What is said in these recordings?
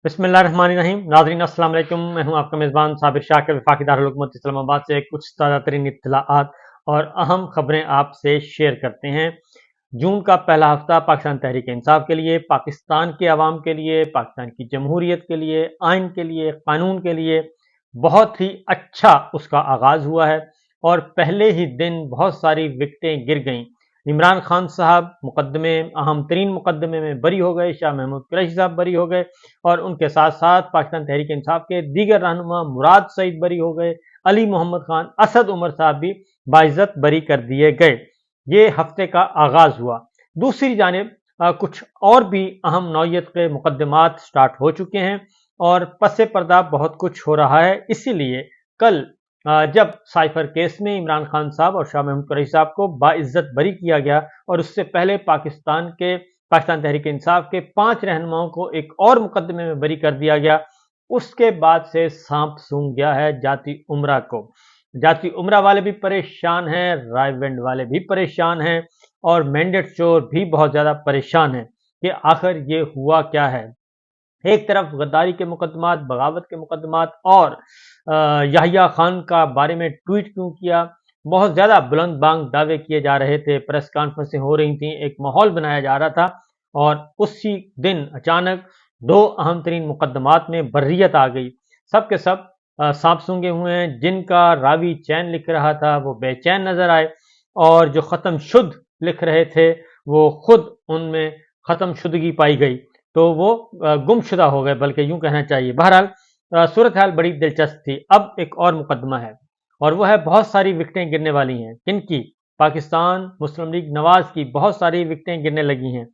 बिस्मिल्लाहिर्रहमानिर्रहीम। नाज़रीन अस्सलाम वालेकुम। मैं हूं आपका मेज़बान साबिर शाकिर, वफाकी दारुल हुकूमत इस्लामाबाद से कुछ ताज़ा तरीन इत्तलाआत और अहम खबरें आपसे शेयर करते हैं। जून का पहला हफ्ता पाकिस्तान तहरीक इंसाफ के लिए, पाकिस्तान के अवाम के लिए, पाकिस्तान की जमहूरियत के लिए, आइन के लिए, कानून के लिए बहुत ही अच्छा उसका आगाज़ हुआ है और पहले ही दिन बहुत सारी विकटें गिर गईं। इमरान खान साहब मुकदमे, अहम तरीन मुकदमे में बरी हो गए, शाह महमूद कुरैशी साहब बरी हो गए और उनके साथ साथ पाकिस्तान तहरीक इंसाफ के दीगर रहनुमा मुराद सईद बरी हो गए, अली मोहम्मद खान, असद उमर साहब भी बाइज्जत बरी कर दिए गए। ये हफ्ते का आगाज हुआ। दूसरी जानिब कुछ और भी अहम नौयत के मुकदमात स्टार्ट हो चुके हैं और पसे पर्दा बहुत कुछ हो रहा है। इसीलिए कल जब साइफर केस में इमरान खान साहब और शाह महमूद कुरैशी साहब को बाइज्जत बरी किया गया और उससे पहले पाकिस्तान तहरीक इंसाफ के 5 रहनुमाओं को एक और मुकदमे में बरी कर दिया गया, उसके बाद से सांप सूंघ गया है जाती उम्रा को। जाती उम्रा वाले भी परेशान हैं, रायविंड वाले भी परेशान हैं और मैंडेट चोर भी बहुत ज्यादा परेशान हैं कि आखिर ये हुआ क्या है। एक तरफ गद्दारी के मुकदमात, बगावत के मुकदमात और याहिया खान का बारे में ट्वीट क्यों किया, बहुत ज्यादा बुलंद बांग दावे किए जा रहे थे, प्रेस कॉन्फ्रेंसें हो रही थी, एक माहौल बनाया जा रहा था और उसी दिन अचानक 2 अहम तरीन मुकदमात में बर्रियत आ गई। सब के सब सांप सूंघे हुए हैं। जिनका रावी चैन लिख रहा था वो बेचैन नजर आए और जो खत्म शुद्ध लिख रहे थे वो खुद उनमें खत्म शुदगी पाई गई, तो वो गुमशुदा हो गए, बल्कि यूं कहना चाहिए। बहरहाल सूरत हाल बड़ी दिलचस्प थी। अब एक और मुकदमा है और वह है बहुत सारी विकटें गिरने वाली हैं। किनकी? पाकिस्तान मुस्लिम लीग नवाज की बहुत सारी विकटें गिरने लगी हैं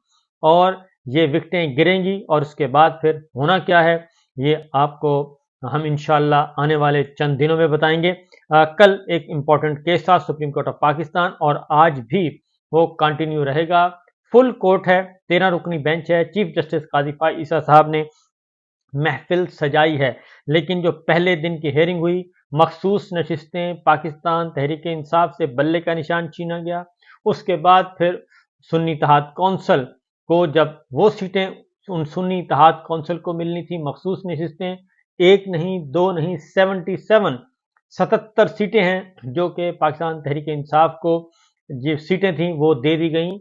और ये विकटें गिरेंगी और उसके बाद फिर होना क्या है ये आपको हम इंशाल्लाह आने वाले चंद दिनों में बताएंगे। कल एक इम्पॉर्टेंट केस था सुप्रीम कोर्ट ऑफ पाकिस्तान और आज भी वो कंटिन्यू रहेगा। फुल कोर्ट है, 13 रुकनी बेंच है। चीफ जस्टिस काजी फाइज ईसा साहब ने महफिल सजाई है, लेकिन जो पहले दिन की हेयरिंग हुई, मखसूस नशिस्तें, पाकिस्तान तहरीक इंसाफ से बल्ले का निशान छीना गया। उसके बाद फिर सुन्नी इत्तेहाद कौंसिल को जब वो सीटें उन सुन्नी इत्तेहाद कौंसिल को मिलनी थी, मखसूस नशिस्तें, एक नहीं, दो नहीं, 77 सीटें हैं जो कि पाकिस्तान तहरीक इंसाफ को जो सीटें थी वो दे दी गई,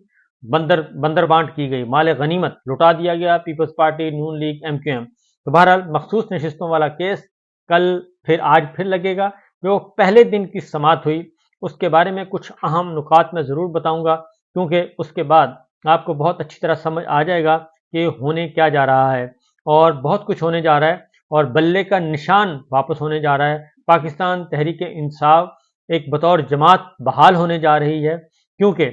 बंदर बांट की गई, माल गनीमत लुटा दिया गया पीपल्स पार्टी, नून लीग, MQM। तो बहरहाल मखसूस नशिस्तों वाला केस कल फिर आज फिर लगेगा। जो पहले दिन की समात हुई उसके बारे में कुछ अहम नुकात मैं ज़रूर बताऊंगा, क्योंकि उसके बाद आपको बहुत अच्छी तरह समझ आ जाएगा कि होने क्या जा रहा है और बहुत कुछ होने जा रहा है और बल्ले का निशान वापस होने जा रहा है। पाकिस्तान तहरीक इंसाफ एक बतौर जमात बहाल होने जा रही है, क्योंकि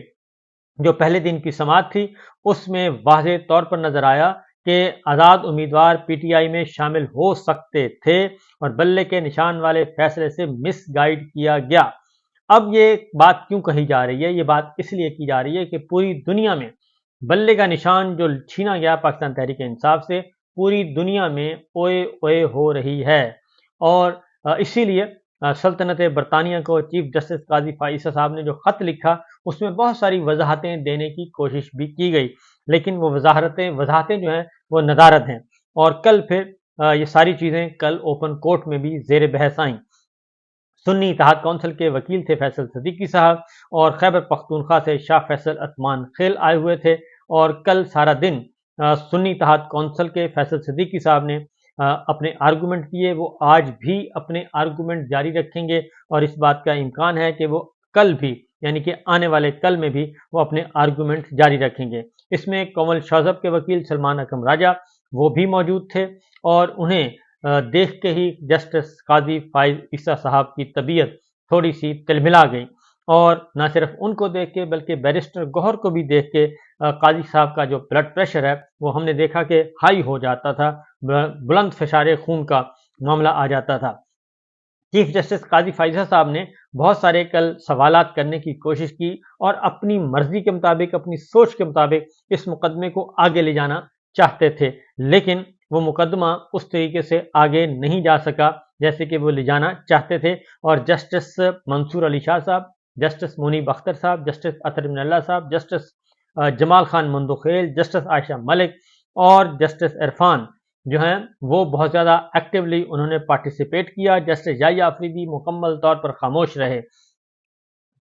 जो पहले दिन की समात थी उसमें वाज़ेह तौर पर नजर आया कि आज़ाद उम्मीदवार PTI में शामिल हो सकते थे और बल्ले के निशान वाले फैसले से मिसगाइड किया गया। अब ये बात क्यों कही जा रही है? ये बात इसलिए की जा रही है कि पूरी दुनिया में बल्ले का निशान जो छीना गया पाकिस्तान तहरीक इंसाफ से, पूरी दुनिया में ओए ओए हो रही है और इसीलिए सल्तनत बरतानिया को चीफ जस्टिस काजी फाइसा साहब ने जो खत लिखा उसमें बहुत सारी वजाहतें देने की कोशिश भी की गई, लेकिन वो वजाहतें जो हैं वो नदारद हैं और कल फिर ये सारी चीज़ें कल ओपन कोर्ट में भी जेर बहस आईं। सुन्नी इत्तेहाद कौंसिल के वकील थे फैसल सदीकी साहब और खैबर पख्तूनख्वा से शाह फैसल अतमान खेल आए हुए थे और कल सारा दिन सुन्नी इत्तेहाद कौंसिल के फैसल सदीकी साहब ने अपने आर्गूमेंट किए। वो आज भी अपने आर्गूमेंट जारी रखेंगे और इस बात का इम्कान है कि वो कल भी, यानी कि आने वाले कल में भी वो अपने आर्गूमेंट जारी रखेंगे। इसमें कोमल शाहजब के वकील सलमान अकरम राजा वो भी मौजूद थे और उन्हें देख के ही जस्टिस काजी फाइज ईसा साहब की तबीयत थोड़ी सी तिलमिला गई और न सिर्फ उनको देख के बल्कि बैरिस्टर गौहर को भी देख के काजी साहब का जो ब्लड प्रेशर है वो हमने देखा कि हाई हो जाता था, बुलंद फिशारे खून का मामला आ जाता था। चीफ जस्टिस काजी फाइजा साहब ने बहुत सारे कल सवालात करने की कोशिश की और अपनी मर्जी के मुताबिक, अपनी सोच के मुताबिक इस मुकदमे को आगे ले जाना चाहते थे, लेकिन वो मुकदमा उस तरीके से आगे नहीं जा सका जैसे कि वो ले जाना चाहते थे और जस्टिस मंसूर अली शाह साहब, जस्टिस मुनीब अख्तर साहब, जस्टिस अतर मिनल्ला साहब, जस्टिस जमाल खान मंदोखेल, जस्टिस आयशा मलिक और जस्टिस इरफान, جو ہیں وہ بہت زیادہ ایکٹیولی انہوں نے پارٹیسپیٹ کیا. جسٹس یحییٰ آفریدی مکمل طور پر خاموش رہے.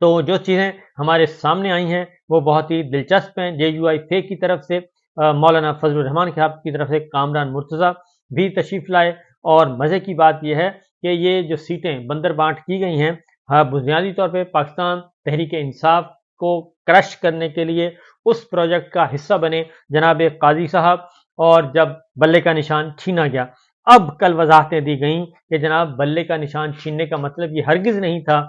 تو جو چیزیں ہمارے سامنے آئی ہیں وہ بہت ہی دلچسپ ہیں. JUI کی طرف سے مولانا فضل الرحمان صاحب کی طرف سے کامران مرتضیٰ بھی تشریف لائے. اور مزے کی بات یہ ہے کہ یہ جو سیٹیں بندر بانٹ کی گئی ہیں بنیادی طور پہ پاکستان تحریک انصاف کو کرش کرنے کے لیے اس پروجیکٹ کا حصہ بنے جناب قاضی صاحب. اور جب بلے کا نشان چھینا گیا، اب کل وضاحتیں دی گئیں کہ جناب بلے کا نشان چھیننے کا مطلب یہ ہرگز نہیں تھا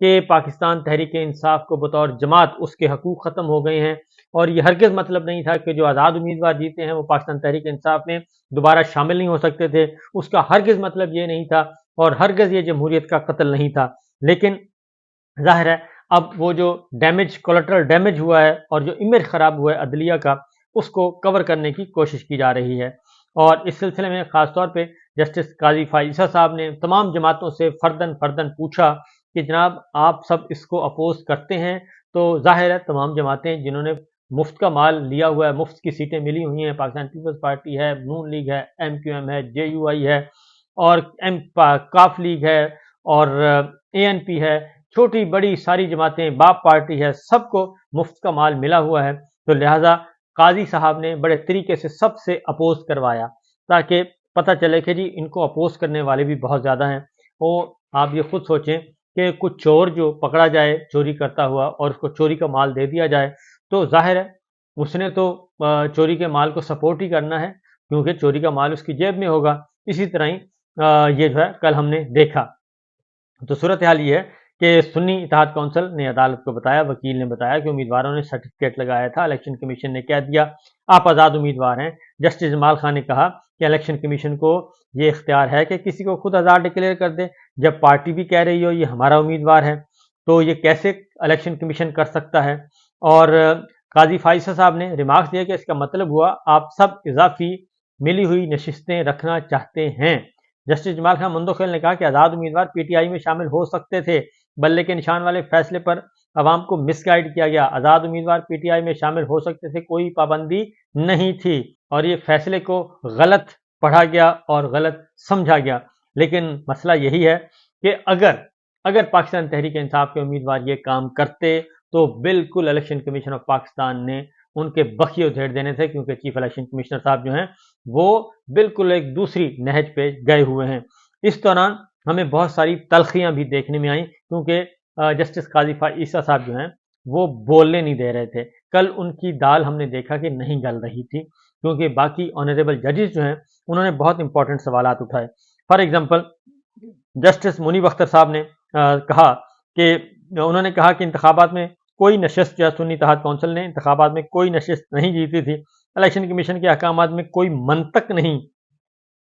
کہ پاکستان تحریک انصاف کو بطور جماعت اس کے حقوق ختم ہو گئے ہیں، اور یہ ہرگز مطلب نہیں تھا کہ جو آزاد امیدوار جیتے ہیں وہ پاکستان تحریک انصاف میں دوبارہ شامل نہیں ہو سکتے تھے. اس کا ہرگز مطلب یہ نہیں تھا، اور ہرگز یہ جمہوریت کا قتل نہیں تھا. لیکن ظاہر ہے اب وہ جو ڈیمیج کولیٹرل ڈیمیج ہوا ہے اور جو امیج خراب ہوا ہے عدلیہ کا، اس کو کور کرنے کی کوشش کی جا رہی ہے. اور اس سلسلے میں خاص طور پہ جسٹس قاضی فائز عیسیٰ صاحب نے تمام جماعتوں سے فردن پوچھا کہ جناب آپ سب اس کو اپوز کرتے ہیں؟ تو ظاہر ہے تمام جماعتیں جنہوں نے مفت کا مال لیا ہوا ہے، مفت کی سیٹیں ملی ہوئی ہیں، پاکستان پیپلز پارٹی ہے، نون لیگ ہے، MQM ہے، JUI ہے، اور کاف لیگ ہے، اور ANP ہے، چھوٹی بڑی ساری جماعتیں، باپ پارٹی ہے، سب کو مفت کا مال ملا ہوا ہے. تو لہٰذا قاضی صاحب نے بڑے طریقے سے سب سے اپوز کروایا تاکہ پتہ چلے کہ جی ان کو اپوز کرنے والے بھی بہت زیادہ ہیں. اور آپ یہ خود سوچیں کہ کچھ چور جو پکڑا جائے چوری کرتا ہوا اور اس کو چوری کا مال دے دیا جائے، تو ظاہر ہے اس نے تو چوری کے مال کو سپورٹ ہی کرنا ہے، کیونکہ چوری کا مال اس کی جیب میں ہوگا. اسی طرح ہی یہ جو ہے کل ہم نے دیکھا. تو صورتحال یہ ہے کہ سنی اتحاد کونسل نے عدالت کو بتایا، وکیل نے بتایا کہ امیدواروں نے سرٹیفکیٹ لگایا تھا. الیکشن کمیشن نے کہہ دیا آپ آزاد امیدوار ہیں. جسٹس جمال خان نے کہا کہ الیکشن کمیشن کو یہ اختیار ہے کہ کسی کو خود آزاد ڈکلیئر کر دے. جب پارٹی بھی کہہ رہی ہو یہ ہمارا امیدوار ہے تو یہ کیسے الیکشن کمیشن کر سکتا ہے؟ اور قاضی فائز صاحب نے ریمارکس دیا کہ اس کا مطلب ہوا آپ سب اضافی ملی ہوئی نشستیں رکھنا چاہتے ہیں. جسٹس جمال خان مندوخیل نے کہا کہ آزاد امیدوار PTI میں شامل ہو سکتے تھے. بلے کے نشان والے فیصلے پر عوام کو مس گائیڈ کیا گیا. آزاد امیدوار PTI میں شامل ہو سکتے تھے، کوئی پابندی نہیں تھی، اور یہ فیصلے کو غلط پڑھا گیا اور غلط سمجھا گیا. لیکن مسئلہ یہی ہے کہ اگر پاکستان تحریک انصاف کے امیدوار یہ کام کرتے تو بالکل الیکشن کمیشن آف پاکستان نے ان کے بخیے ادھیڑ دینے تھے، کیونکہ چیف الیکشن کمشنر صاحب جو ہیں وہ بالکل ایک دوسری نہج پہ گئے ہوئے ہیں. اس دوران ہمیں بہت ساری تلخیاں بھی دیکھنے میں آئیں، کیونکہ جسٹس قاضی فائز عیسیٰ صاحب جو ہیں وہ بولنے نہیں دے رہے تھے. کل ان کی دال ہم نے دیکھا کہ نہیں گل رہی تھی، کیونکہ باقی آنریبل ججز جو ہیں انہوں نے بہت امپورٹنٹ سوالات اٹھائے. فار ایگزامپل جسٹس منیب اختر صاحب نے کہا کہ انتخابات میں کوئی نشست، جو سنی اتحاد کونسل نے انتخابات میں کوئی نشست نہیں جیتی تھی. الیکشن کمیشن کے احکامات میں کوئی منطق نہیں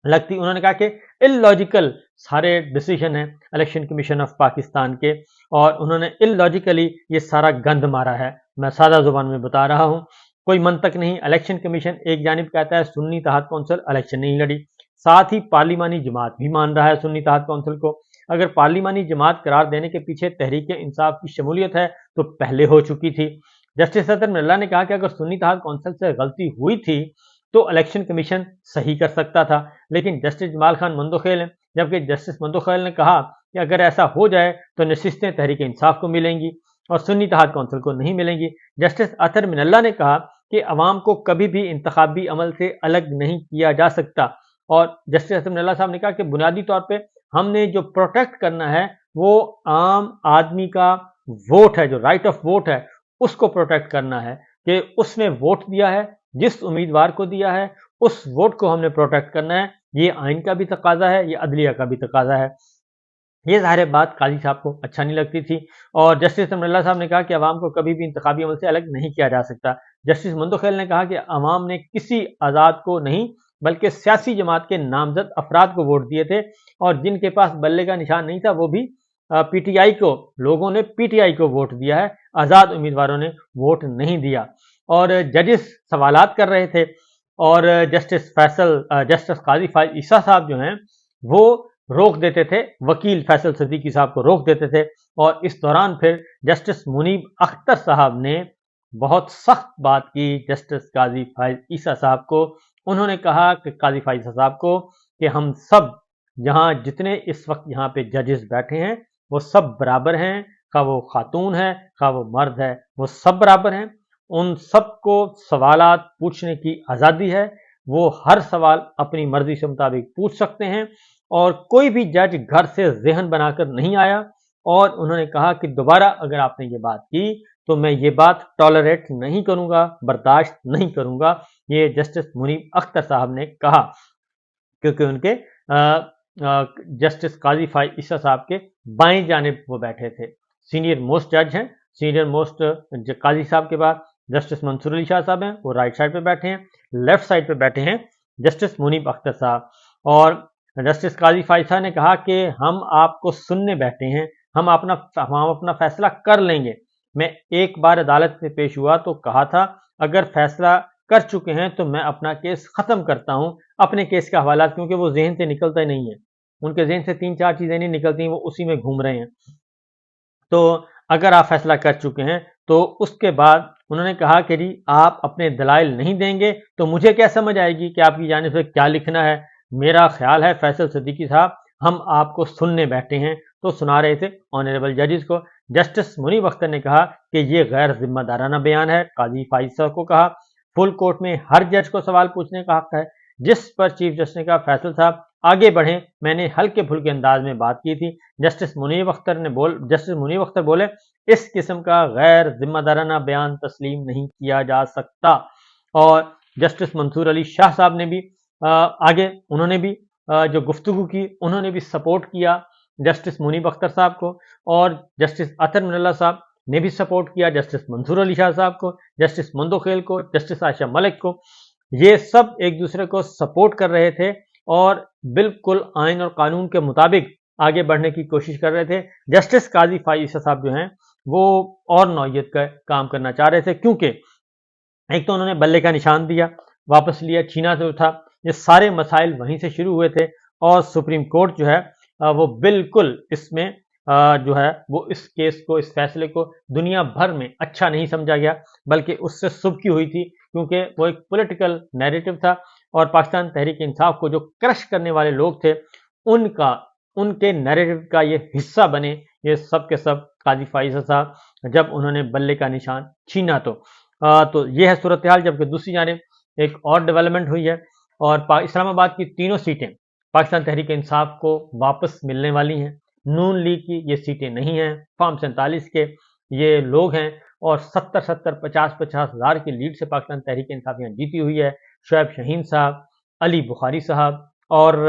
لگتی. انہوں نے کہا کہ اللاجیکل سارے ڈیسیجن ہیں الیکشن کمیشن آف پاکستان کے، اور انہوں نے اللاجیکلی یہ سارا گند مارا ہے. میں سادہ زبان میں بتا رہا ہوں، کوئی منطق نہیں. الیکشن کمیشن ایک جانب کہتا ہے سنی اتحاد کونسل الیکشن نہیں لڑی، ساتھ ہی پارلیمانی جماعت بھی مان رہا ہے سنی اتحاد کونسل کو. اگر پارلیمانی جماعت قرار دینے کے پیچھے تحریک انصاف کی شمولیت ہے تو پہلے ہو چکی تھی. جسٹس صدر ملہ نے کہا کہ اگر سنی اتحاد کونسل سے غلطی ہوئی تھی تو الیکشن کمیشن صحیح کر سکتا تھا. لیکن جسٹس جمال خان مندوخیل نے، جبکہ جسٹس مندوخیل نے کہا کہ اگر ایسا ہو جائے تو نشستیں تحریک انصاف کو ملیں گی اور سنی اتحاد کونسل کو نہیں ملیں گی. جسٹس اطہر من اللہ نے کہا کہ عوام کو کبھی بھی انتخابی عمل سے الگ نہیں کیا جا سکتا. اور جسٹس اطہر من اللہ صاحب نے کہا کہ بنیادی طور پہ ہم نے جو پروٹیکٹ کرنا ہے وہ عام آدمی کا ووٹ ہے، جو رائٹ آف ووٹ ہے اس کو پروٹیکٹ کرنا ہے، کہ اس نے ووٹ دیا ہے، جس امیدوار کو دیا ہے اس ووٹ کو ہم نے پروٹیکٹ کرنا ہے. یہ آئین کا بھی تقاضا ہے، یہ عدلیہ کا بھی تقاضا ہے. یہ ظاہر بات قاضی صاحب کو اچھا نہیں لگتی تھی. اور جسٹس امر اللہ صاحب نے کہا کہ عوام کو کبھی بھی انتخابی عمل سے الگ نہیں کیا جا سکتا. جسٹس مندوخیل نے کہا کہ عوام نے کسی آزاد کو نہیں بلکہ سیاسی جماعت کے نامزد افراد کو ووٹ دیے تھے، اور جن کے پاس بلے کا نشان نہیں تھا وہ بھی PTI کو، لوگوں نے PTI کو ووٹ دیا ہے، آزاد امیدواروں نے ووٹ نہیں دیا. اور ججز سوالات کر رہے تھے، اور جسٹس قاضی فائز عیسیٰ صاحب جو ہیں وہ روک دیتے تھے، وکیل فیصل صدیقی صاحب کو روک دیتے تھے. اور اس دوران پھر جسٹس منیب اختر صاحب نے بہت سخت بات کی جسٹس قاضی فائز عیسیٰ صاحب کو उन्होंने कहा कि काजी फाइज़ साहब को कि हम सब यहाँ जितने इस वक्त यहाँ पे जजेस बैठे हैं वो सब बराबर हैं, खा वो खातून है खा वो मर्द है, वो सब बराबर हैं। उन सबको सवालात पूछने की आज़ादी है, वो हर सवाल अपनी मर्जी के मुताबिक पूछ सकते हैं और कोई भी जज घर से ज़हन बनाकर नहीं आया। और उन्होंने कहा कि दोबारा अगर आपने ये बात की तो मैं ये बात टॉलरेट नहीं करूंगा, बर्दाश्त नहीं करूंगा। ये जस्टिस मुनीब अख्तर साहब ने कहा, क्योंकि उनके जस्टिस काजी फाइज़ ईसा साहब के बाएं जानिब वो बैठे थे। सीनियर मोस्ट जज हैं, सीनियर मोस्ट काजी साहब के बाद जस्टिस मंसूर अली शाह साहब हैं, वो राइट साइड पे बैठे हैं। लेफ्ट साइड पे बैठे हैं जस्टिस मुनीब अख्तर साहब। और जस्टिस काजी फाइज़ साहब ने कहा कि हम आपको सुनने बैठे हैं, हम अपना फैसला कर लेंगे। मैं एक बार अदालत में पेश हुआ तो कहा था अगर फैसला कर चुके हैं तो मैं अपना केस खत्म करता हूं, अपने केस का हवाला, क्योंकि वो जहन से निकलता ही नहीं है, उनके जहन से 3-4 चीजें नहीं निकलती, वो उसी में घूम रहे हैं। तो अगर आप फैसला कर चुके हैं तो उसके बाद उन्होंने कहा कि जी आप अपने दलाइल नहीं देंगे तो मुझे क्या समझ आएगी कि आपकी जानिब से क्या लिखना है। मेरा ख्याल है फैसल सिद्दीकी साहब हम आपको सुनने बैठे हैं, तो सुना रहे थे ऑनरेबल जजेस को। जस्टिस मुनीब अख्तर ने कहा कि ये गैर जिम्मेदाराना बयान है। काजी फाइज़ साहब को कहा फुल कोर्ट में हर जज को सवाल पूछने का हक है। जिस पर चीफ जस्टिस ने कहा फैसल साहब आगे बढ़ें, मैंने हल्के फुल्के अंदाज में बात की थी। जस्टिस मुनीब अख्तर बोले इस किस्म का गैर जिम्मेदाराना बयान तस्लीम नहीं किया जा सकता। और जस्टिस मंसूर अली शाह साहब ने भी आगे उन्होंने भी जो गुफ्तगू की उन्होंने भी सपोर्ट किया जस्टिस मुनीब अख्तर साहब को, और जस्टिस अतर मिनल्ला साहब ने भी सपोर्ट किया जस्टिस मंसूर अली शाह साहब को, जस्टिस मंदोखेल को, जस्टिस आयशा मलिक को। ये सब एक दूसरे को सपोर्ट कर रहे थे और बिल्कुल आइन और कानून के मुताबिक आगे बढ़ने की कोशिश कर रहे थे। जस्टिस काजी फाइज़ ईसा साहब जो हैं वो और नौयत का काम करना चाह रहे थे, क्योंकि एक तो उन्होंने बल्ले का निशान दिया, वापस लिया, छीना से उठा, ये सारे मसाइल वहीं से शुरू हुए थे। और सुप्रीम कोर्ट जो है वो बिल्कुल इसमें जो है वो इस केस को, इस फैसले को दुनिया भर में अच्छा नहीं समझा गया, बल्कि उससे सुबकी हुई थी, क्योंकि वो एक पॉलिटिकल नैरेटिव था और पाकिस्तान तहरीक इंसाफ को जो क्रश करने वाले लोग थे उनके नैरेटिव का ये हिस्सा बने ये सब के सब काजी फाइज़ साहब जब उन्होंने बल्ले का निशान छीना। तो ये है सूरत हाल। जबकि दूसरी जानिब एक और डेवलपमेंट हुई है और इस्लामाबाद की तीनों सीटें पाकिस्तान तहरीक इंसाफ को वापस मिलने वाली हैं। नून लीग की ये सीटें नहीं हैं, फॉर्म 47 के ये लोग हैं और 70-70, 50-50 हज़ार की लीड से पाकिस्तान तहरीक इंसाफ यहाँ जीती हुई है। शुएब शाहीन साहब, अली बुखारी साहब और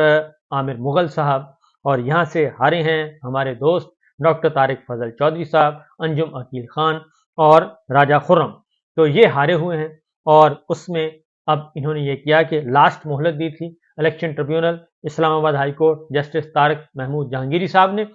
आमिर मुगल साहब, और यहाँ से हारे हैं हमारे दोस्त डॉक्टर तारिक फजल चौधरी साहब, अंजुम अकील खान और राजा खुर्रम। तो ये हारे हुए हैं और उसमें अब इन्होंने ये किया कि लास्ट मोहलत दी थी election tribunal, Islamabad high court, justice Tariq Mahmood Jahangiri साहब ने,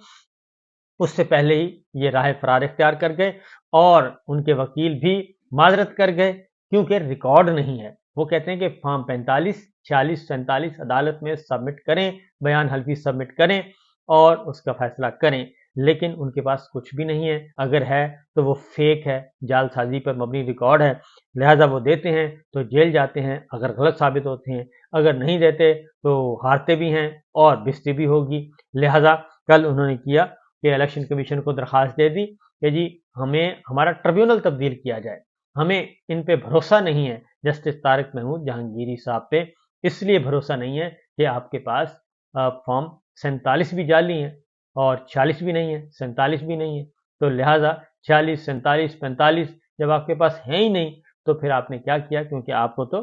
उससे पहले ही ये राह फरार इख्तियार कर गए और उनके वकील भी माजरत कर गए, क्योंकि रिकॉर्ड नहीं है। वो कहते हैं कि फॉर्म 45, 46, 47 अदालत में सबमिट करें, बयान हल्फी सबमिट करें और उसका फैसला करें, लेकिन उनके पास कुछ भी नहीं है। अगर है तो वो फेक है, जालसाजी पर मबनी रिकॉर्ड है, लिहाजा वो देते हैं तो जेल जाते हैं अगर गलत साबित होते हैं, अगर नहीं देते तो हारते भी हैं और बिस्ती भी होगी। लिहाजा कल उन्होंने किया कि इलेक्शन कमीशन को दरख्वास्त दे दी कि जी हमें हमारा ट्रिब्यूनल तब्दील किया जाए, हमें इन पे भरोसा नहीं है जस्टिस तारिक महमूद जहांगीरी साहब पे, इसलिए भरोसा नहीं है कि आपके पास फॉर्म 47 भी जाली हैं और 46 भी नहीं है, 47 भी नहीं है। तो लिहाजा 46, 47, 45 जब आपके पास है ही नहीं तो फिर आपने क्या किया, क्योंकि आपको तो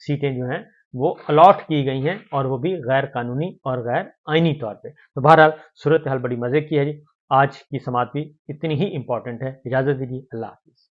सीटें जो हैं वो अलॉट की गई हैं और वो भी गैर कानूनी और गैर आइनी तौर पे। तो बहरहाल सूरत हाल बड़ी मज़े की है जी। आज की समात भी इतनी ही इंपॉर्टेंट है। इजाज़त दीजिए, अल्लाह हाफ़िज़।